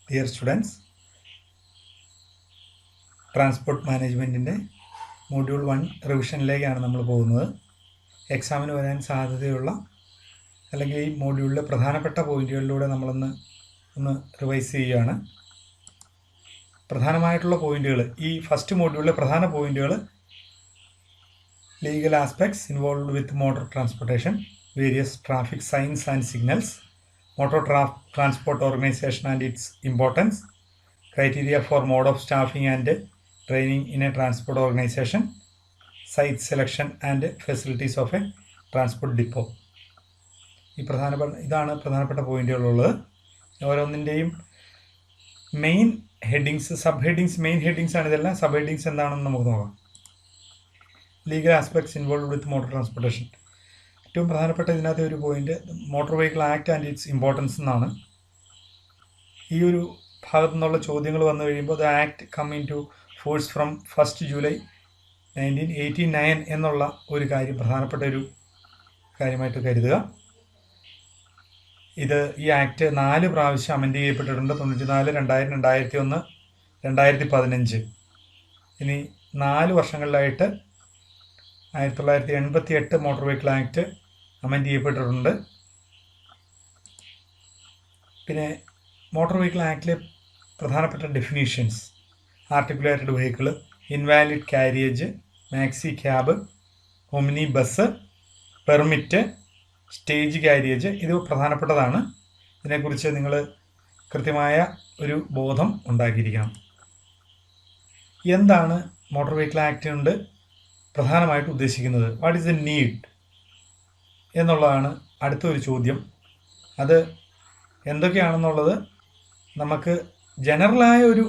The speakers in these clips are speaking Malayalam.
ഡിയർ സ്റ്റുഡൻസ്, ട്രാൻസ്പോർട്ട് മാനേജ്മെൻറ്റിൻ്റെ മൊഡ്യൂൾ 1 റിവിഷനിലേക്കാണ് നമ്മൾ പോകുന്നത്. എക്സാമിന് വരാൻ സാധ്യതയുള്ള അല്ലെങ്കിൽ ഈ മൊഡ്യൂളിലെ പ്രധാനപ്പെട്ട പോയിന്റുകളിലൂടെ നമ്മളൊന്ന് റിവൈസ് ചെയ്യുകയാണ്. പ്രധാനമായിട്ടുള്ള പോയിന്റുകൾ, ഈ ഫസ്റ്റ് മൊഡ്യൂളിലെ പ്രധാന പോയിന്റുകൾ: legal aspects involved with motor transportation, various traffic signs and signals, motor transport organization and its importance, criteria for mode of staffing and training in a transport organization, site selection and facilities of a transport depot. ഇതാണ് പ്രധാനപ്പെട്ട പോയിന്റുകളുള്ളത്. ഓരോന്നിൻ്റെയും main headings, sub headings, main headings ആണ് ഇതെല്ലാം. സബ് ഹെഡിങ്സ് എന്താണെന്ന് നമുക്ക് നോക്കാം. Legal aspects involved with motor transportation. ഏറ്റവും പ്രധാനപ്പെട്ട ഇതിനകത്തെ ഒരു point motor vehicle act and its importance എന്നാണ്. ഈ ഒരു ഭാഗത്തു നിന്നുള്ള ചോദ്യങ്ങൾ വന്നു കഴിയുമ്പോൾ the act come into force from 1 July 1989 എന്നുള്ള ഒരു കാര്യം പ്രധാനപ്പെട്ട ഒരു കാര്യമായിട്ട് കരുതുക. ഈ ആക്ട് 4 പ്രാവശ്യം അമെൻഡ് ചെയ്യപ്പെട്ടിട്ടുണ്ട്. 94, 2000, 2001, 2015. ഇനി 4 വർഷങ്ങളിലായിട്ട് 1988 മോട്ടോർ വെഹിക്കിൾ ആക്ട് അമെൻഡ് ചെയ്യപ്പെട്ടിട്ടുണ്ട്. പിന്നെ മോട്ടോർ വെഹിക്കിൾ ആക്ടിലെ പ്രധാനപ്പെട്ട definitions: articulated vehicle, invalid carriage, maxi cab, omni bus, permit, stage carriage, ഇത് പ്രധാനപ്പെട്ടതാണ്. ഇതിനെക്കുറിച്ച് നിങ്ങൾ കൃത്യമായ ഒരു ബോധം ഉണ്ടാക്കിയിരിക്കണം. എന്താണ് മോട്ടോർ വെഹിക്കിൾ ആക്ട് കൊണ്ട് പ്രധാനമായിട്ട് ഉദ്ദേശിക്കുന്നത്? വാട്ട് ഈസ് ദ നീഡ് എന്നുള്ളതാണ് അടുത്തൊരു ചോദ്യം. അത് എന്തൊക്കെയാണെന്നുള്ളത് നമുക്ക് ജനറലായ ഒരു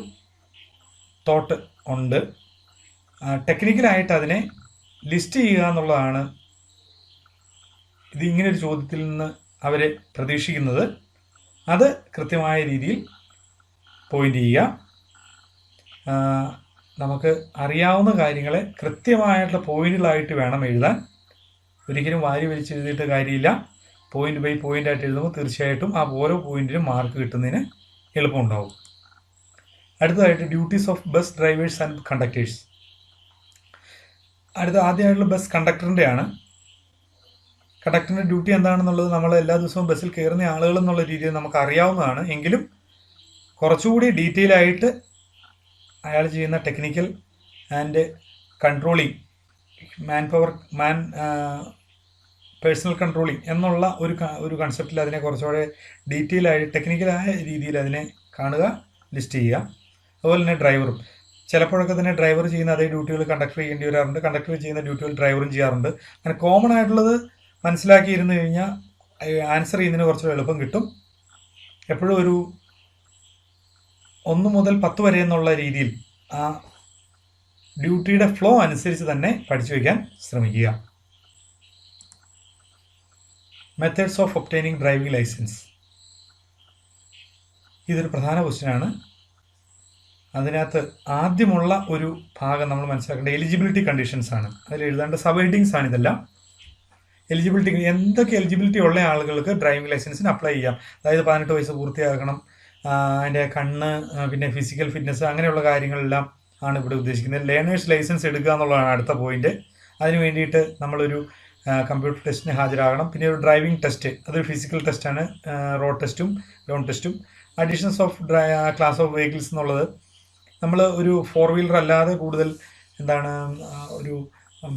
തോട്ട് ഉണ്ട്. ടെക്നിക്കലായിട്ട് അതിനെ ലിസ്റ്റ് ചെയ്യുക എന്നുള്ളതാണ് ഇത് ഇങ്ങനൊരു ചോദ്യത്തിൽ നിന്ന് അവർ പ്രതീക്ഷിക്കുന്നത്. അത് കൃത്യമായ രീതിയിൽ പോയിന്റ് ചെയ്യുക. നമുക്ക് അറിയാവുന്ന കാര്യങ്ങളെ കൃത്യമായിട്ടുള്ള പോയിന്റുകളായിട്ട് വേണം എഴുതാൻ. ഒരിക്കലും വാരി വലിച്ച് എഴുതിയിട്ട് കാര്യമില്ല. പോയിന്റ് ബൈ പോയിന്റ് ആയിട്ട് എഴുതുമ്പോൾ തീർച്ചയായിട്ടും ആ ഓരോ പോയിന്റിനും മാർക്ക് കിട്ടുന്നതിന് എളുപ്പമുണ്ടാവും. അടുത്തതായിട്ട് duties of bus drivers and conductors. ആദ്യമായിട്ടുള്ള ബസ് കണ്ടക്ടറിൻ്റെയാണ്. കണ്ടക്ടറിൻ്റെ ഡ്യൂട്ടി എന്താണെന്നുള്ളത് നമ്മൾ എല്ലാ ദിവസവും ബസ്സിൽ കയറുന്ന ആളുകൾ എന്നുള്ള രീതിയിൽ നമുക്ക് അറിയാവുന്നതാണ്. എങ്കിലും കുറച്ചുകൂടി ഡീറ്റെയിൽ ആയിട്ട് അയാൾ ചെയ്യുന്ന technical and controlling, personal controlling എന്നുള്ള ഒരു കൺസെപ്റ്റിൽ അതിനെ കുറച്ചുകൂടെ ഡീറ്റെയിൽ ആയി ടെക്നിക്കലായ രീതിയിൽ അതിനെ കാണുക, ലിസ്റ്റ് ചെയ്യുക. അതുപോലെ തന്നെ ഡ്രൈവറും ചിലപ്പോഴൊക്കെ തന്നെ ഡ്രൈവർ ചെയ്യുന്ന അതേ ഡ്യൂട്ടികൾ കണ്ടക്ടർ ചെയ്യേണ്ടി വരാറുണ്ട്. കണ്ടക്ടർ ചെയ്യുന്ന ഡ്യൂട്ടികൾ ഡ്രൈവറും ചെയ്യാറുണ്ട്. അങ്ങനെ കോമൺ ആയിട്ടുള്ളത് മനസ്സിലാക്കിയിരുന്നു കഴിഞ്ഞാൽ ആൻസർ ചെയ്യുന്നതിന് കുറച്ചുകൂടെ എളുപ്പം കിട്ടും. എപ്പോഴും ഒരു 1 മുതൽ 10 വരെ എന്നുള്ള രീതിയിൽ ആ ഡ്യൂട്ടിയുടെ ഫ്ലോ അനുസരിച്ച് തന്നെ പഠിച്ചു വയ്ക്കാൻ ശ്രമിക്കുക. Methods of obtaining driving licence. ഇതൊരു പ്രധാന ക്വസ്റ്റ്യനാണ്. അതിനകത്ത് ആദ്യമുള്ള ഒരു ഭാഗം നമ്മൾ മനസ്സിലാക്കേണ്ട എലിജിബിലിറ്റി കണ്ടീഷൻസ് ആണ്. അതിൽ എഴുതേണ്ട സബ് ഹെഡിങ്സ് ആണ് ഇതെല്ലാം. എലിജിബിലിറ്റി, എന്തൊക്കെ എലിജിബിലിറ്റി ഉള്ള ആളുകൾക്ക് ഡ്രൈവിംഗ് ലൈസൻസിന് അപ്ലൈ ചെയ്യാം. അതായത് 18 വയസ്സ് പൂർത്തിയാക്കണം, അതിൻ്റെ കണ്ണ്, പിന്നെ ഫിസിക്കൽ ഫിറ്റ്നസ്, അങ്ങനെയുള്ള കാര്യങ്ങളെല്ലാം ആണ് ഇവിടെ ഉദ്ദേശിക്കുന്നത്. ലേണേഴ്സ് ലൈസൻസ് എടുക്കുക എന്നുള്ളതാണ് അടുത്ത പോയിന്റ്. അതിന് വേണ്ടിയിട്ട് നമ്മളൊരു കമ്പ്യൂട്ടർ ടെസ്റ്റിന് ഹാജരാകണം. പിന്നെ ഒരു ഡ്രൈവിംഗ് ടെസ്റ്റ്, അതൊരു ഫിസിക്കൽ ടെസ്റ്റാണ്. റോഡ് ടെസ്റ്റും ലോൺ ടെസ്റ്റും. Additions of class of vehicles എന്നുള്ളത് നമ്മൾ ഒരു 4 വീലർ അല്ലാതെ കൂടുതൽ ഒരു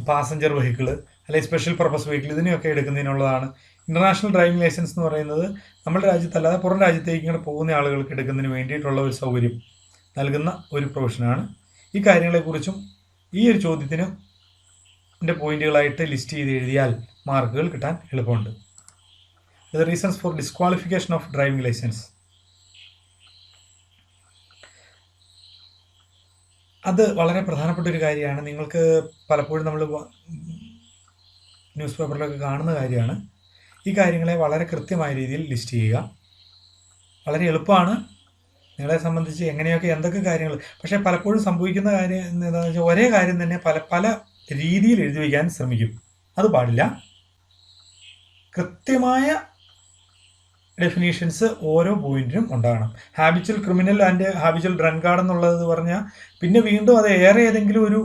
പാസഞ്ചർ വെഹിക്കിൾ അല്ലെങ്കിൽ സ്പെഷ്യൽ പർപ്പസ് വെഹിക്കിൾ, ഇതിനെയൊക്കെ എടുക്കുന്നതിനുള്ളതാണ്. ഇൻ്റർനാഷണൽ ഡ്രൈവിംഗ് ലൈസൻസ് എന്ന് പറയുന്നത് നമ്മുടെ രാജ്യത്തല്ലാതെ പുറം രാജ്യത്തേക്ക് ഇങ്ങനെ പോകുന്ന ആളുകൾക്ക് എടുക്കുന്നതിന് വേണ്ടിയിട്ടുള്ള ഒരു സൗകര്യം നൽകുന്ന ഒരു പ്രൊഫഷനാണ്. ഈ കാര്യങ്ങളെക്കുറിച്ചും ഈ ഒരു ചോദ്യത്തിന് പോയിന്റുകളായിട്ട് ലിസ്റ്റ് ചെയ്ത് എഴുതിയാൽ മാർക്കുകൾ കിട്ടാൻ എളുപ്പമുണ്ട്. The reasons for disqualification of driving licence. അത് വളരെ പ്രധാനപ്പെട്ട ഒരു കാര്യമാണ്. നിങ്ങൾക്ക് പലപ്പോഴും നമ്മൾ ന്യൂസ് പേപ്പറിലൊക്കെ കാണുന്ന കാര്യമാണ്. ഈ കാര്യങ്ങളെ വളരെ കൃത്യമായ രീതിയിൽ ലിസ്റ്റ് ചെയ്യുക. വളരെ എളുപ്പമാണ് നിങ്ങളെ സംബന്ധിച്ച്. എങ്ങനെയൊക്കെ എന്തൊക്കെ കാര്യങ്ങൾ, പക്ഷേ പലപ്പോഴും സംഭവിക്കുന്ന കാര്യം എന്താണെന്ന് വെച്ചാൽ ഒരേ കാര്യം തന്നെ പല രീതിയിൽ എഴുതി വയ്ക്കാൻ ശ്രമിക്കും. അത് പാടില്ല. കൃത്യമായ ഡെഫിനീഷൻസ് ഓരോ പോയിന്റിനും ഉണ്ടാകണം. Habitual criminal and habitual drunkard എന്നുള്ളത് പറഞ്ഞാൽ പിന്നെ വീണ്ടും അത് ഏതെങ്കിലും ഒരു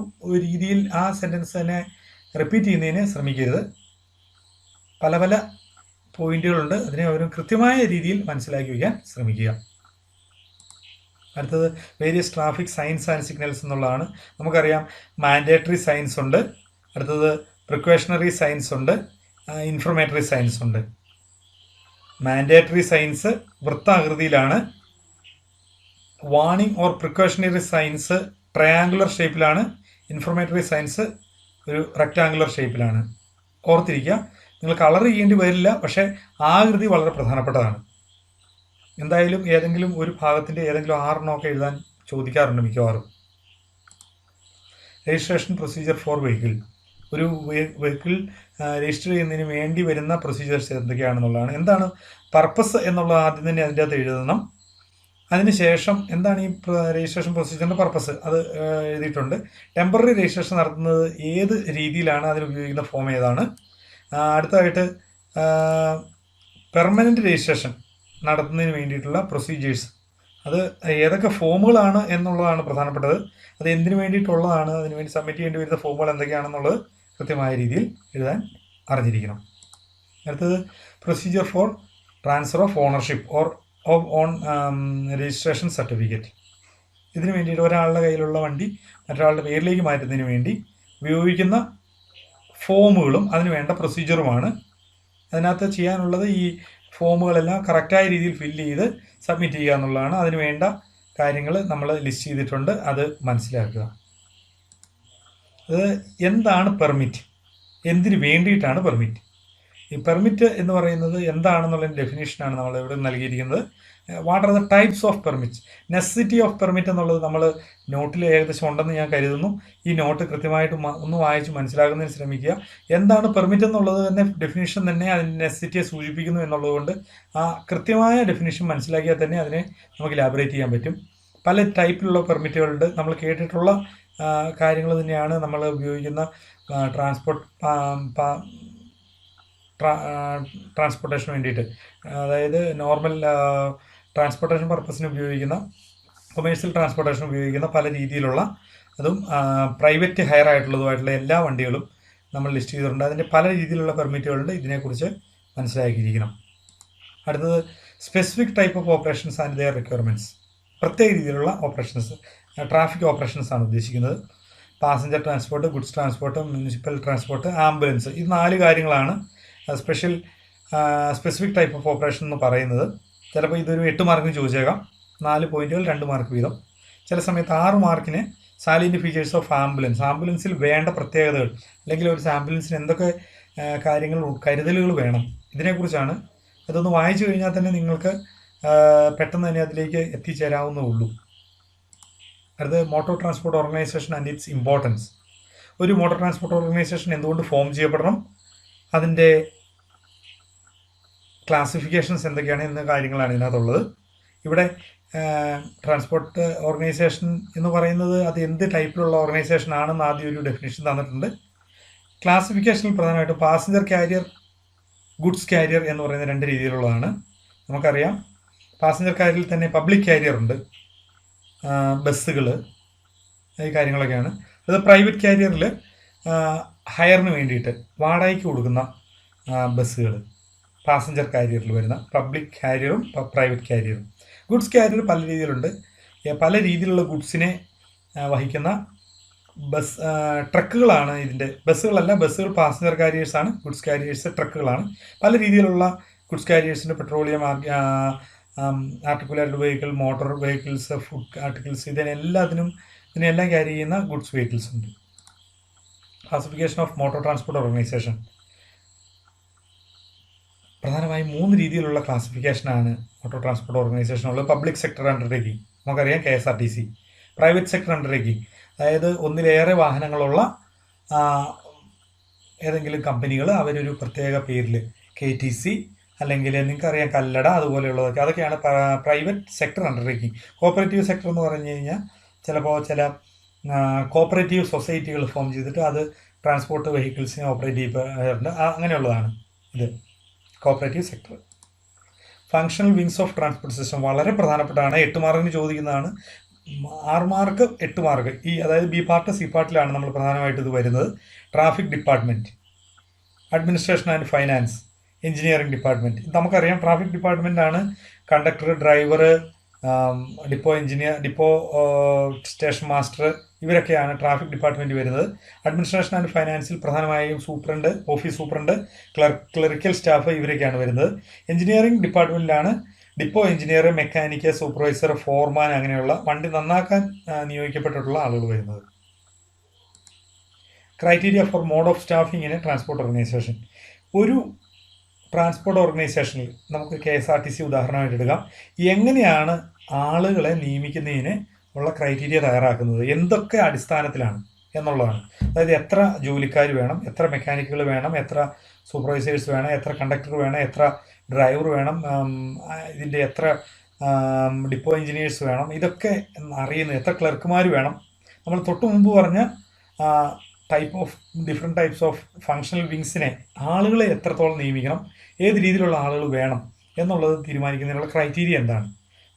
രീതിയിൽ ആ സെൻറ്റൻസ് തന്നെ റിപ്പീറ്റ് ചെയ്യുന്നതിന് ശ്രമിക്കരുത്. പല പല പോയിന്റുകളുണ്ട്, അതിനെ ഒരു കൃത്യമായ രീതിയിൽ മനസ്സിലാക്കി വയ്ക്കാൻ ശ്രമിക്കുക. അടുത്തത് various traffic signs and signals എന്നുള്ളതാണ്. നമുക്കറിയാം മാൻഡേറ്ററി സൈൻസ് ഉണ്ട്, അടുത്തത് പ്രിക്കോഷണറി സൈൻസ് ഉണ്ട്, ഇൻഫർമേറ്ററി സൈൻസ് ഉണ്ട്. മാൻഡേറ്ററി സൈൻസ് വൃത്താകൃതിയിലാണ്, warning or precautionary signs triangular ഷേപ്പിലാണ്, ഇൻഫർമേറ്ററി സൈൻസ് ഒരു റെക്റ്റാങ്കുലർ ഷേപ്പിലാണ്. ഓർത്തിരിക്കുക, നിങ്ങൾ കളർ ചെയ്യേണ്ടി വരില്ല, പക്ഷേ ആകൃതി വളരെ പ്രധാനപ്പെട്ടതാണ്. എന്തായാലും ഏതെങ്കിലും ഒരു ഭാഗത്തിൻ്റെ ഏതെങ്കിലും 6 എഴുതാൻ ചോദിക്കാറുണ്ട് മിക്കവാറും. രജിസ്ട്രേഷൻ പ്രൊസീജിയർ ഫോർ വെഹിക്കിൾ, ഒരു വെഹിക്കിൾ രജിസ്റ്റർ ചെയ്യുന്നതിന് വേണ്ടി വരുന്ന പ്രൊസീജിയേഴ്സ് എന്തൊക്കെയാണെന്നുള്ളതാണ്. എന്താണ് പർപ്പസ് എന്നുള്ള ആദ്യം തന്നെ അതിൻ്റെ അകത്ത് എഴുതണം. അതിനുശേഷം എന്താണ് ഈ രജിസ്ട്രേഷൻ പ്രൊസീജിയറിൻ്റെ പർപ്പസ് അത് എഴുതിയിട്ടുണ്ട്. ടെമ്പററി രജിസ്ട്രേഷൻ നടത്തുന്നത് ഏത് രീതിയിലാണ്, അതിന് ഉപയോഗിക്കുന്ന ഫോം ഏതാണ്. അടുത്തതായിട്ട് പെർമനൻറ്റ് രജിസ്ട്രേഷൻ നടത്തുന്നതിന് വേണ്ടിയിട്ടുള്ള പ്രൊസീജിയേഴ്സ്, അത് ഏതൊക്കെ ഫോമുകളാണ് എന്നുള്ളതാണ് പ്രധാനപ്പെട്ടത്. അത് എന്തിനു വേണ്ടിയിട്ടുള്ളതാണ്, അതിനുവേണ്ടി സബ്മിറ്റ് ചെയ്യേണ്ടി വരുന്ന ഫോമുകൾ എന്തൊക്കെയാണെന്നുള്ളത് കൃത്യമായ രീതിയിൽ എഴുതാൻ അറിഞ്ഞിരിക്കണം. അടുത്തത് procedure for transfer of ownership or of on registration certificate. ഇതിനു വേണ്ടിയിട്ട് ഒരാളുടെ കയ്യിലുള്ള വണ്ടി മറ്റൊരാളുടെ പേരിലേക്ക് മാറ്റുന്നതിന് വേണ്ടി ഉപയോഗിക്കുന്ന ഫോമുകളും അതിന് വേണ്ട പ്രൊസീജിയറുമാണ്. അതിനകത്ത് ചെയ്യാനുള്ളത് ഈ ഫോമുകളെല്ലാം കറക്റ്റായ രീതിയിൽ ഫില്ല് ചെയ്ത് സബ്മിറ്റ് ചെയ്യുക എന്നുള്ളതാണ്. അതിന് വേണ്ട കാര്യങ്ങൾ നമ്മൾ ലിസ്റ്റ് ചെയ്തിട്ടുണ്ട്, അത് മനസ്സിലാക്കുക. അത് എന്താണ് പെർമിറ്റ്, എന്തിനു വേണ്ടിയിട്ടാണ് പെർമിറ്റ്. ഈ പെർമിറ്റ് എന്ന് പറയുന്നത് എന്താണെന്നുള്ള ഡെഫിനേഷനാണ് നമ്മൾ ഇവിടെ നൽകിയിരിക്കുന്നത്. What are the types of permits. Necessity of permit എന്നുള്ളത് നമ്മൾ നോട്ടിൽ ഏകദേശം ഉണ്ടെന്ന് ഞാൻ കരുതുന്നു. ഈ നോട്ട് കൃത്യമായിട്ട് ഒന്ന് വായിച്ച് മനസ്സിലാക്കുന്നതിന് ശ്രമിക്കുക. എന്താണ് പെർമിറ്റ് എന്നുള്ളത് തന്നെ ഡെഫിനേഷൻ തന്നെ അതിൻ്റെ നെസസിറ്റിയെ സൂചിപ്പിക്കുന്നു എന്നുള്ളതുകൊണ്ട് ആ കൃത്യമായ ഡെഫിനേഷൻ മനസ്സിലാക്കിയാൽ തന്നെ അതിനെ നമുക്ക് ഇലാബറേറ്റ് ചെയ്യാൻ പറ്റും. പല ടൈപ്പിലുള്ള പെർമിറ്റുകളുണ്ട്. നമ്മൾ കേട്ടിട്ടുള്ള കാര്യങ്ങൾ തന്നെയാണ് നമ്മൾ ഉപയോഗിക്കുന്ന ട്രാൻസ്പോർട്ടേഷന് വേണ്ടിയിട്ട്, അതായത് നോർമൽ ട്രാൻസ്പോർട്ടേഷൻ പർപ്പസിന് ഉപയോഗിക്കുന്ന, കൊമേഴ്സ്യൽ ട്രാൻസ്പോർട്ടേഷൻ ഉപയോഗിക്കുന്ന പല രീതിയിലുള്ള, അതും പ്രൈവറ്റ് ഹയർ ആയിട്ടുള്ളതുമായിട്ടുള്ള എല്ലാ വണ്ടികളും നമ്മൾ ലിസ്റ്റ് ചെയ്തിട്ടുണ്ട്. അതിൻ്റെ പല രീതിയിലുള്ള പെർമിറ്റുകളുണ്ട്, ഇതിനെക്കുറിച്ച് മനസ്സിലാക്കിയിരിക്കണം. അടുത്തത് specific type of operations and their requirements. പ്രത്യേക രീതിയിലുള്ള ഓപ്പറേഷൻസ്, ട്രാഫിക് ഓപ്പറേഷൻസ് ആണ് ഉദ്ദേശിക്കുന്നത്. Passenger transport, goods transport, municipal transport, ambulance, ഈ 4 കാര്യങ്ങളാണ് സ്പെസിഫിക് ടൈപ്പ് ഓഫ് ഓപ്പറേഷൻ എന്ന് പറയുന്നത്. ചിലപ്പോൾ ഇതൊരു 8 മാർക്കിന് ചോദിച്ചേക്കാം, 4 പോയിന്റുകൾ 2 മാർക്ക് വീതം. ചില സമയത്ത് 6 മാർക്കിന് സാലിൻ്റെ ഫീച്ചേഴ്സ് ഓഫ് ആംബുലൻസ്, ആംബുലൻസിൽ വേണ്ട പ്രത്യേകതകൾ, അല്ലെങ്കിൽ ഒരു ആംബുലൻസിന് എന്തൊക്കെ കരുതലുകൾ വേണം, ഇതിനെക്കുറിച്ചാണ്. അതൊന്ന് വായിച്ചു കഴിഞ്ഞാൽ തന്നെ നിങ്ങൾക്ക് പെട്ടെന്ന് തന്നെ അതിലേക്ക് എത്തിച്ചേരാവുന്നേ ഉള്ളൂ. അടുത്തത് motor transport organisation and its importance. ഒരു മോട്ടോർ ട്രാൻസ്പോർട്ട് ഓർഗനൈസേഷൻ എന്തുകൊണ്ട് ഫോം ചെയ്യപ്പെടണം, അതിൻ്റെ ക്ലാസിഫിക്കേഷൻസ് എന്തൊക്കെയാണ് എന്ന കാര്യങ്ങളാണ് ഇതിനകത്തുള്ളത്. ഇവിടെ ട്രാൻസ്പോർട്ട് ഓർഗനൈസേഷൻ എന്ന് പറയുന്നത് അത് എന്ത് ടൈപ്പിലുള്ള ഓർഗനൈസേഷൻ ആണെന്ന് ആദ്യം ഒരു ഡെഫിനേഷൻ തന്നിട്ടുണ്ട്. ക്ലാസിഫിക്കേഷനിൽ പ്രധാനമായിട്ടും പാസഞ്ചർ കാരിയർ, ഗുഡ്സ് കാരിയർ എന്ന് പറയുന്ന 2 രീതിയിലുള്ളതാണ്. നമുക്കറിയാം പാസഞ്ചർ കാരിയറിൽ തന്നെ പബ്ലിക് കാരിയർ ഉണ്ട്, ബസ്സുകൾ, ഈ കാര്യങ്ങളൊക്കെയാണ്. അത് പ്രൈവറ്റ് കാരിയറിൽ ഹയറിന് വേണ്ടിയിട്ട് വാടകയ്ക്ക് കൊടുക്കുന്ന ബസ്സുകൾ, പാസഞ്ചർ കാരിയറിൽ വരുന്ന പബ്ലിക് കാരിയറും പ്രൈവറ്റ് കാരിയറും. ഗുഡ്സ് കാരിയർ പല രീതിയിലുണ്ട്. പല രീതിയിലുള്ള ഗുഡ്സിനെ വഹിക്കുന്ന ട്രക്കുകളാണ് ഇതിൻ്റെ. ബസ്സുകളല്ല, ബസ്സുകൾ പാസഞ്ചർ കാരിയേഴ്സാണ്, ഗുഡ്സ് കാരിയേഴ്സ് ട്രക്കുകളാണ്. പല രീതിയിലുള്ള ഗുഡ്സ് കാരിയേഴ്സിൻ്റെ petroleum, articular vehicle, motor vehicles, food articles, ഇതിനെല്ലാം ക്യാരി ചെയ്യുന്ന ഗുഡ്സ് വെഹിക്കിൾസ് ഉണ്ട്. Classification of motor transport organisation. പ്രധാനമായും 3 രീതിയിലുള്ള ക്ലാസിഫിക്കേഷനാണ് മോട്ടോർ ട്രാൻസ്പോർട്ട് ഓർഗനൈസേഷനുള്ളത്. പബ്ലിക് സെക്ടർ അണ്ടർടേക്കിംഗ്, നമുക്കറിയാം KSRTC. പ്രൈവറ്റ് സെക്ടർ അണ്ടർടേക്കിംഗ്, അതായത് ഒന്നിലേറെ വാഹനങ്ങളുള്ള ഏതെങ്കിലും കമ്പനികൾ അവരൊരു പ്രത്യേക പേരിൽ KTC അല്ലെങ്കിൽ നിങ്ങൾക്കറിയാം കല്ലട, അതുപോലെയുള്ളതൊക്കെ, അതൊക്കെയാണ് private sector undertaking. Cooperative sector എന്ന് പറഞ്ഞു കഴിഞ്ഞാൽ ചിലപ്പോൾ ചില കോപ്പറേറ്റീവ് സൊസൈറ്റികൾ ഫോം ചെയ്തിട്ട് അത് ട്രാൻസ്പോർട്ട് വെഹിക്കിൾസിനെ ഓപ്പറേറ്റ് ചെയ്യാറുണ്ട്, അങ്ങനെയുള്ളതാണ് ഇത് cooperative sector. Functional wings of transport system വളരെ പ്രധാനപ്പെട്ടതാണ്. 8 മാർക്കിന് ചോദിക്കുന്നതാണ്. 6 മാർക്ക് 8 മാർക്ക് ഈ അതായത് ബി പാർട്ട് സി പാർട്ടിലാണ് നമ്മൾ പ്രധാനമായിട്ട് ഇത് വരുന്നത്. Traffic department, administration and finance, engineering department. നമുക്കറിയാം ട്രാഫിക് ഡിപ്പാർട്ട്മെൻറ്റാണ് conductor, driver, depot engineer, depot station master, ഇവരൊക്കെയാണ് ട്രാഫിക് ഡിപ്പാർട്ട്മെൻറ്റ് വരുന്നത്. അഡ്മിനിസ്ട്രേഷൻ ആൻഡ് ഫൈനാൻസിൽ പ്രധാനമായും superintendent, office superintendent, clerical staff ഇവരൊക്കെയാണ് വരുന്നത്. എഞ്ചിനീയറിംഗ് ഡിപ്പാർട്ട്മെൻറ്റിലാണ് depot engineer, mechanic, supervisor, foreman, അങ്ങനെയുള്ള വണ്ടി നന്നാക്കാൻ നിയോഗിക്കപ്പെട്ടിട്ടുള്ള ആളുകൾ വരുന്നത്. Criteria for mode of staffing in a transport organisation. ഒരു ട്രാൻസ്പോർട്ട് ഓർഗനൈസേഷനിൽ നമുക്ക് KSRTC ഉദാഹരണമായിട്ട് എടുക്കാം. എങ്ങനെയാണ് ആളുകളെ നിയമിക്കുന്നതിന് ഉള്ള ക്രൈറ്റീരിയ തയ്യാറാക്കുന്നത്, എന്തൊക്കെ അടിസ്ഥാനത്തിലാണ് എന്നുള്ളതാണ്. അതായത് എത്ര ജോലിക്കാർ വേണം, എത്ര മെക്കാനിക്കുകൾ വേണം, എത്ര സൂപ്പർവൈസേഴ്സ് വേണം, എത്ര കണ്ടക്ടർ വേണം, എത്ര ഡ്രൈവർ വേണം, ഇതിൻ്റെ എത്ര ഡിപ്പോ എഞ്ചിനീയേഴ്സ് വേണം, ഇതൊക്കെ അറിയുന്നത്, എത്ര ക്ലർക്കുമാർ വേണം. നമ്മൾ തൊട്ട് മുമ്പ് പറഞ്ഞ ഡിഫറെൻറ്റ് ടൈപ്സ് ഓഫ് ഫങ്ഷണൽ വിങ്സിനെ ആളുകളെ എത്രത്തോളം നിയമിക്കണം, ഏത് രീതിയിലുള്ള ആളുകൾ വേണം എന്നുള്ളത് തീരുമാനിക്കുന്നതിനുള്ള ക്രൈറ്റീരിയ എന്താണ്,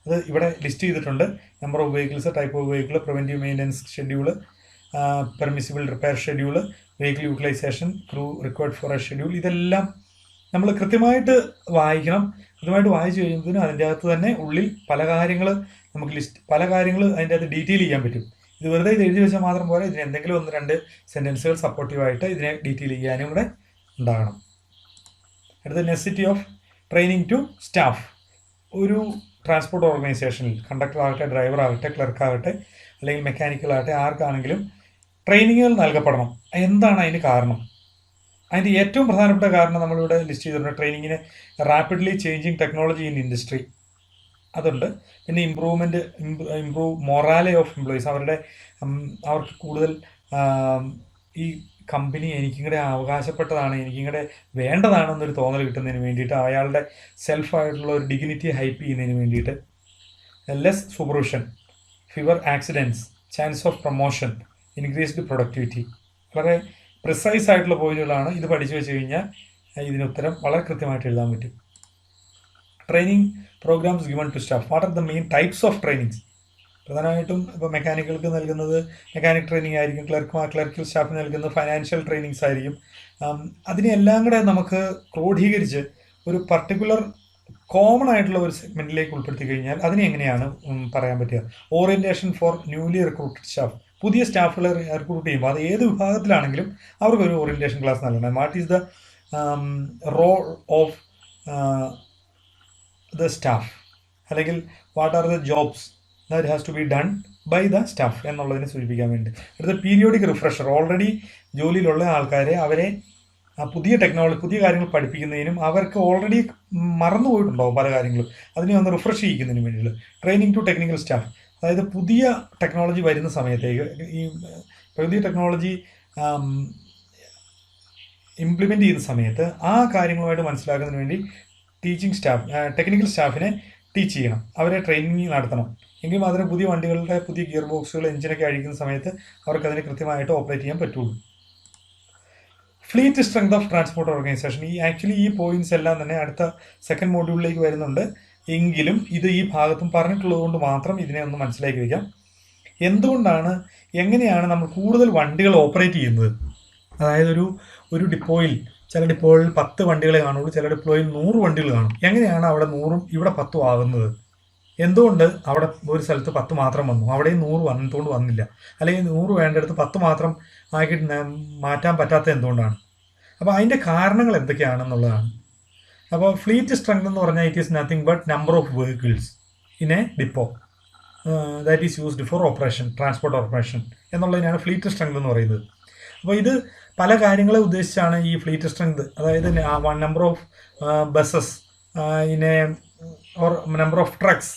അത് ഇവിടെ ലിസ്റ്റ് ചെയ്തിട്ടുണ്ട്. Number of vehicles, type of vehicle, preventive maintenance schedule, permissible repair schedule, vehicle utilisation, crew required for a schedule. ഇതെല്ലാം നമ്മൾ കൃത്യമായിട്ട് വായിക്കണം. കൃത്യമായിട്ട് വായിച്ചു കഴിയുമ്പോഴത്തേനും അതിൻ്റെ അകത്ത് തന്നെ ഉള്ളിൽ പല കാര്യങ്ങൾ അതിൻ്റെ അകത്ത് ഡീറ്റെയിൽ ചെയ്യാൻ പറ്റും. ഇത് വെറുതെ ഇത് എഴുതി വെച്ചാൽ മാത്രം പോലെ, ഇതിന് എന്തെങ്കിലും 1-2 സെൻറ്റൻസുകൾ സപ്പോർട്ടീവായിട്ട് ഇതിനെ ഡീറ്റെയിൽ ചെയ്യാനും കൂടെ ഉണ്ടാകണം. അടുത്ത necessity of training to staff. ഒരു ട്രാൻസ്പോർട്ട് ഓർഗനൈസേഷനിൽ കണ്ടക്ടർ ആകട്ടെ, ഡ്രൈവർ ആകട്ടെ, ക്ലർക്ക് ആകട്ടെ, അല്ലെങ്കിൽ മെക്കാനിക്കലാകട്ടെ, ആർക്കാണെങ്കിലും ട്രെയിനിങ്ങുകൾ നൽകപ്പെടണം. എന്താണ് അതിന് കാരണം? അതിൻ്റെ ഏറ്റവും പ്രധാനപ്പെട്ട കാരണം നമ്മളിവിടെ ലിസ്റ്റ് ചെയ്തിട്ടുണ്ട്. ട്രെയിനിങ്ങിന് rapidly changing technology in industry അതുണ്ട്. പിന്നെ ഇംപ്രൂവ് മൊറാലെ ഓഫ് എംപ്ലോയീസ്. അവർക്ക് കൂടുതൽ ഈ കമ്പനി എനിക്കിങ്ങടെ അവകാശപ്പെട്ടതാണ്, എനിക്കിങ്ങടെ വേണ്ടതാണെന്നൊരു തോന്നൽ കിട്ടുന്നതിന് വേണ്ടിയിട്ട്, അയാളുടെ സെൽഫായിട്ടുള്ള ഒരു ഡിഗ്നിറ്റി ഹൈപ്പ് ചെയ്യുന്നതിന് വേണ്ടിയിട്ട്. Less supervision, fewer accidents, chance of promotion, increased productivity. വളരെ പ്രിസൈസ് ആയിട്ടുള്ള പോയിന്റുകളാണ്. ഇത് പഠിച്ചു വെച്ച് കഴിഞ്ഞാൽ ഇതിന് ഉത്തരം വളരെ കൃത്യമായിട്ട് എഴുതാൻ പറ്റും. Training programmes given to staff. What are the main types of trainings? പ്രധാനമായിട്ടും ഇപ്പോൾ മെക്കാനിക്കുകൾക്ക് നൽകുന്നത് മെക്കാനിക് ട്രെയിനിങ് ആയിരിക്കും, ക്ലർക്കൽ സ്റ്റാഫിന് നൽകുന്നത് ഫൈനാൻഷ്യൽ ട്രെയിനിങ്സ് ആയിരിക്കും. അതിനെല്ലാം കൂടെ നമുക്ക് ക്രോഡീകരിച്ച് ഒരു പർട്ടിക്കുലർ കോമൺ ആയിട്ടുള്ള ഒരു സെഗ്മെൻറ്റിലേക്ക് ഉൾപ്പെടുത്തി കഴിഞ്ഞാൽ അതിനെ എങ്ങനെയാണ് പറയാൻ പറ്റുക? Orientation for newly recruited staff. പുതിയ സ്റ്റാഫുകളെ റിക്രൂട്ട് ചെയ്യുമ്പോൾ അത് ഏത് വിഭാഗത്തിലാണെങ്കിലും അവർക്കൊരു ഓറിയൻറ്റേഷൻ ക്ലാസ് നൽകണം. What is the role of the staff, അല്ലെങ്കിൽ what are the jobs that has to be done by the staff എന്നുള്ളതിനെ സൂചിപ്പിക്കാൻ വേണ്ടി. അടുത്ത പീരിയോഡിക് റിഫ്രഷർ. ഓൾറെഡി ജോലിയിലുള്ള ആൾക്കാരെ അവരെ പുതിയ കാര്യങ്ങൾ പഠിപ്പിക്കുന്നതിനും അവർക്ക് ഓൾറെഡി മറന്നുപോയിട്ടുണ്ടാവും പല കാര്യങ്ങളും, അതിനെ ഒന്ന് റിഫ്രഷ് ചെയ്യിക്കുന്നതിന് വേണ്ടിയിട്ട്. Training to technical staff. അതായത് പുതിയ ടെക്നോളജി വരുന്ന സമയത്തേക്ക്, ഈ പുതിയ ടെക്നോളജി ഇംപ്ലിമെൻറ്റ് ചെയ്യുന്ന സമയത്ത് ആ കാര്യങ്ങളുമായിട്ട് മനസ്സിലാക്കുന്നതിന് വേണ്ടി ടെക്നിക്കൽ സ്റ്റാഫിനെ ടീച്ച് ചെയ്യണം, അവരെ ട്രെയിനിങ് നടത്തണം. എങ്കിൽ മാത്രമേ പുതിയ വണ്ടികളുടെ പുതിയ ഗിയർ ബോക്സുകൾ, എഞ്ചിനൊക്കെ അഴിക്കുന്ന സമയത്ത് അവർക്കതിനെ കൃത്യമായിട്ട് ഓപ്പറേറ്റ് ചെയ്യാൻ പറ്റുള്ളൂ. Fleet strength of transport organisation. ഈ പോയിന്റ്സ് എല്ലാം തന്നെ അടുത്ത സെക്കൻഡ് മോഡ്യൂളിലേക്ക് വരുന്നുണ്ട്. എങ്കിലും ഇത് ഈ ഭാഗത്തും പറഞ്ഞിട്ടുള്ളത് കൊണ്ട് മാത്രം ഇതിനെ ഒന്ന് മനസ്സിലാക്കി വയ്ക്കാം. എങ്ങനെയാണ് നമ്മൾ കൂടുതൽ വണ്ടികൾ ഓപ്പറേറ്റ് ചെയ്യുന്നത്? അതായത് ഒരു ഡിപ്പോയിൽ, ചില ഡിപ്പോയിൽ 10 വണ്ടികളെ കാണുള്ളൂ, ചില ഡിപ്പോയിൽ 100 വണ്ടികൾ കാണും. എങ്ങനെയാണ് അവിടെ 100ഉം ഇവിടെ 10ഉം ആകുന്നത്? എന്തുകൊണ്ട് അവിടെ ഒരു സ്ഥലത്ത് 10 മാത്രം വന്നു, അവിടെയും 100 വന്നതുകൊണ്ട് വന്നില്ല? അല്ലെങ്കിൽ 100 വേണ്ടടുത്ത് 10 മാത്രം ആക്കി മാറ്റാൻ പറ്റാത്ത എന്തുകൊണ്ടാണ്? അപ്പോൾ അതിൻ്റെ കാരണങ്ങൾ എന്തൊക്കെയാണെന്നുള്ളതാണ്. അപ്പോൾ ഫ്ലീറ്റ് സ്ട്രെങ്ത് എന്ന് പറഞ്ഞാൽ it is nothing but number of vehicles in a depot that is used for transport operation എന്നുള്ളതിനാണ് ഫ്ലീറ്റ് സ്ട്രെങ്ത് എന്ന് പറയുന്നത്. അപ്പോൾ ഇത് പല കാര്യങ്ങളെ ഉദ്ദേശിച്ചാണ് ഈ ഫ്ലീറ്റ് സ്ട്രെങ്ത്. അതായത് number of buses in a or number of trucks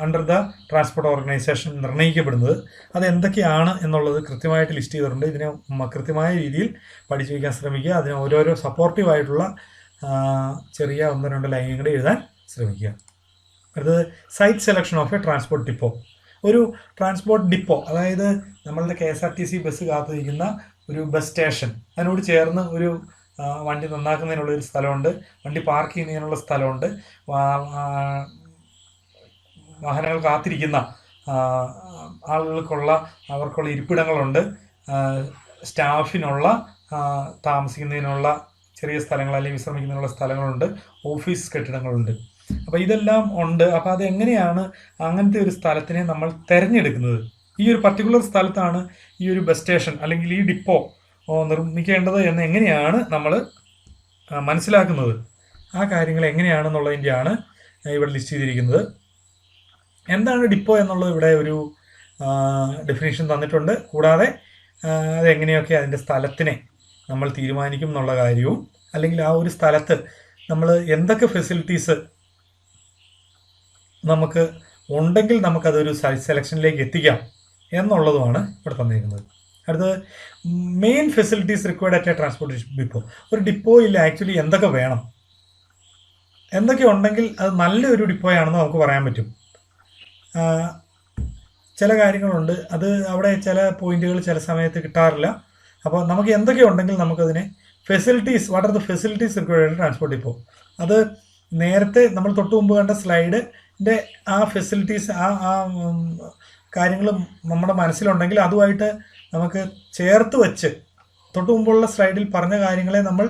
under the transport organisation നിർണ്ണയിക്കപ്പെടുന്നത്. അത് എന്തൊക്കെയാണ് എന്നുള്ളത് കൃത്യമായിട്ട് ലിസ്റ്റ് ചെയ്തിട്ടുണ്ട്. ഇതിനെ കൃത്യമായ രീതിയിൽ പഠിച്ചു വയ്ക്കാൻ ശ്രമിക്കുക. അതിന് ഓരോരോ സപ്പോർട്ടീവായിട്ടുള്ള ചെറിയ 1-2 ലൈനും കൂടെ എഴുതാൻ ശ്രമിക്കുക. അടുത്തത് site selection of a transport depot. ഒരു ട്രാൻസ്പോർട്ട് ഡിപ്പോ, അതായത് നമ്മളുടെ KSRTC ബസ് കാത്തിരിക്കുന്ന ഒരു ബസ് സ്റ്റേഷൻ, അതിനോട് ചേർന്ന് ഒരു വണ്ടി നന്നാക്കുന്നതിനുള്ളൊരു സ്ഥലമുണ്ട്, വണ്ടി പാർക്ക് ചെയ്യുന്നതിനുള്ള സ്ഥലമുണ്ട്, വാഹനങ്ങൾ കാത്തിരിക്കുന്ന ആളുകൾക്കുള്ള അവർക്കുള്ള ഇരിപ്പിടങ്ങളുണ്ട്, സ്റ്റാഫിനുള്ള താമസിക്കുന്നതിനുള്ള ചെറിയ സ്ഥലങ്ങൾ അല്ലെങ്കിൽ വിശ്രമിക്കുന്നതിനുള്ള സ്ഥലങ്ങളുണ്ട്, ഓഫീസ് കെട്ടിടങ്ങളുണ്ട്. അപ്പോൾ ഇതെല്ലാം ഉണ്ട്. അപ്പോൾ അതെങ്ങനെയാണ് അങ്ങനത്തെ ഒരു സ്ഥലത്തിനെ നമ്മൾ തിരഞ്ഞെടുക്കുന്നത്? ഈ ഒരു പർട്ടിക്കുലർ സ്ഥലത്താണ് ഈ ഒരു ബസ് സ്റ്റേഷൻ അല്ലെങ്കിൽ ഈ ഡിപ്പോ നിർമ്മിക്കേണ്ടത് എന്ന് എങ്ങനെയാണ് നമ്മൾ മനസ്സിലാക്കുന്നത്? ആ കാര്യങ്ങൾ എങ്ങനെയാണെന്നുള്ളതിൻ്റെയാണ് ഇവിടെ ലിസ്റ്റ് ചെയ്തിരിക്കുന്നത്. എന്താണ് ഡിപ്പോ എന്നുള്ളത് ഇവിടെ ഒരു ഡെഫിനേഷൻ തന്നിട്ടുണ്ട്. കൂടാതെ അതെങ്ങനെയൊക്കെ അതിൻ്റെ സ്ഥലത്തിനെ നമ്മൾ തീരുമാനിക്കും എന്നുള്ള കാര്യവും, അല്ലെങ്കിൽ ആ ഒരു സ്ഥലത്ത് നമ്മൾ എന്തൊക്കെ ഫെസിലിറ്റീസ് നമുക്ക് ഉണ്ടെങ്കിൽ നമുക്കതൊരു സൈറ്റ് സെലക്ഷനിലേക്ക് എത്തിക്കാം എന്നുള്ളതുമാണ് ഇവിടെ തന്നിരിക്കുന്നത്. അടുത്തത് main facilities required at A transportation depot. ഒരു ഡിപ്പോയിൽ ആക്ച്വലി എന്തൊക്കെ വേണം, എന്തൊക്കെ ഉണ്ടെങ്കിൽ അത് നല്ലൊരു ഡിപ്പോയാണെന്ന് നമുക്ക് പറയാൻ പറ്റും. ചില കാര്യങ്ങളുണ്ട്, അത് അവിടെ ചില പോയിന്റുകൾ ചില സമയത്ത് കിട്ടാറില്ല. അപ്പോൾ നമുക്ക് എന്തൊക്കെ ഉണ്ടെങ്കിൽ നമുക്കതിനെ facilities, what are the facilities required transport depot, അത് നേരത്തെ നമ്മൾ തൊട്ട് മുമ്പ് കണ്ട സ്ലൈഡിൻ്റെ ആ ഫെസിലിറ്റീസ് ആ കാര്യങ്ങൾ നമ്മുടെ മനസ്സിലുണ്ടെങ്കിൽ അതുമായിട്ട് നമുക്ക് ചേർത്ത് വെച്ച്, തൊട്ട് മുമ്പുള്ള സ്ലൈഡിൽ പറഞ്ഞ കാര്യങ്ങളെ നമ്മൾ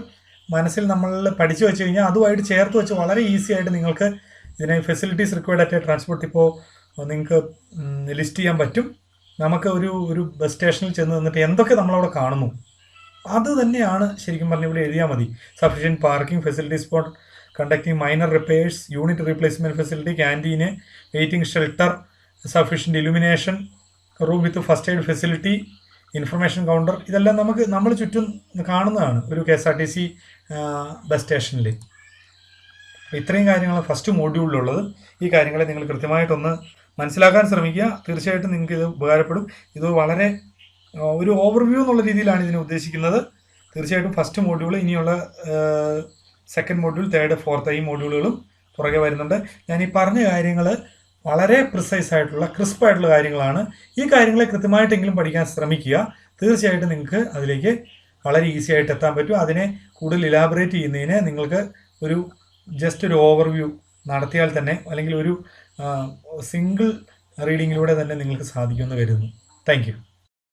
മനസ്സിൽ നമ്മൾ പഠിച്ചു വെച്ച് കഴിഞ്ഞാൽ അതുമായിട്ട് ചേർത്ത് വെച്ച് വളരെ ഈസി ആയിട്ട് നിങ്ങൾക്ക് ഇതിനെ ഫെസിലിറ്റീസ് റിക്വയർഡ് അറ്റ് ട്രാൻസ്പോർട്ട് ഇപ്പോൾ നിങ്ങൾക്ക് ലിസ്റ്റ് ചെയ്യാൻ പറ്റും. നമുക്ക് ഒരു ബസ് സ്റ്റേഷനിൽ ചെന്ന് നിന്നിട്ട് എന്തൊക്കെ നമ്മളവിടെ കാണുന്നു അത് തന്നെയാണ് ശരിക്കും പറഞ്ഞാൽ ഇവിടെ എഴുതിയാൽ മതി. Sufficient parking facilities for conducting minor repairs, unit replacement facility, canteen, waiting shelter, sufficient illumination, room with first aid facility, information counter, ഇതെല്ലാം നമ്മൾ ചുറ്റും കാണുന്നതാണ് ഒരു KSRTC ബസ് സ്റ്റേഷനിൽ. ഇത്രയും കാര്യങ്ങളാണ് ഫസ്റ്റ് മോഡ്യൂളിലുള്ളത്. ഈ കാര്യങ്ങളെ നിങ്ങൾ കൃത്യമായിട്ടൊന്ന് മനസ്സിലാക്കാൻ ശ്രമിക്കുക. തീർച്ചയായിട്ടും നിങ്ങൾക്ക് ഇത് ഉപകാരപ്പെടും. ഇത് വളരെ ഒരു ഓവർവ്യൂ എന്നുള്ള രീതിയിലാണ് ഇതിനെ ഉദ്ദേശിക്കുന്നത്. തീർച്ചയായിട്ടും ഫസ്റ്റ് മോഡ്യൂൾ, ഇനിയുള്ള സെക്കൻഡ് മോഡ്യൂൾ, തേർഡ്, ഫോർത്ത്, ഈ മോഡ്യൂളുകളും പുറകെ വരുന്നുണ്ട്. ഞാൻ ഈ പറഞ്ഞ കാര്യങ്ങൾ വളരെ പ്രിസൈസ് ആയിട്ടുള്ള ക്രിസ്പായിട്ടുള്ള കാര്യങ്ങളാണ്. ഈ കാര്യങ്ങളെ കൃത്യമായിട്ടെങ്കിലും പഠിക്കാൻ ശ്രമിക്കുക. തീർച്ചയായിട്ടും നിങ്ങൾക്ക് അതിലേക്ക് വളരെ ഈസി ആയിട്ട് എത്താൻ പറ്റും. അതിനെ കൂടുതൽ ഇലാബറേറ്റ് ചെയ്യുന്നതിന് നിങ്ങൾക്ക് ജസ്റ്റ് ഒരു ഓവർവ്യൂ നടത്തിയാൽ തന്നെ, അല്ലെങ്കിൽ ഒരു സിംഗിൾ റീഡിങ്ങിലൂടെ തന്നെ നിങ്ങൾക്ക് സാധിക്കുമെന്ന് കരുതുന്നു. Thank you.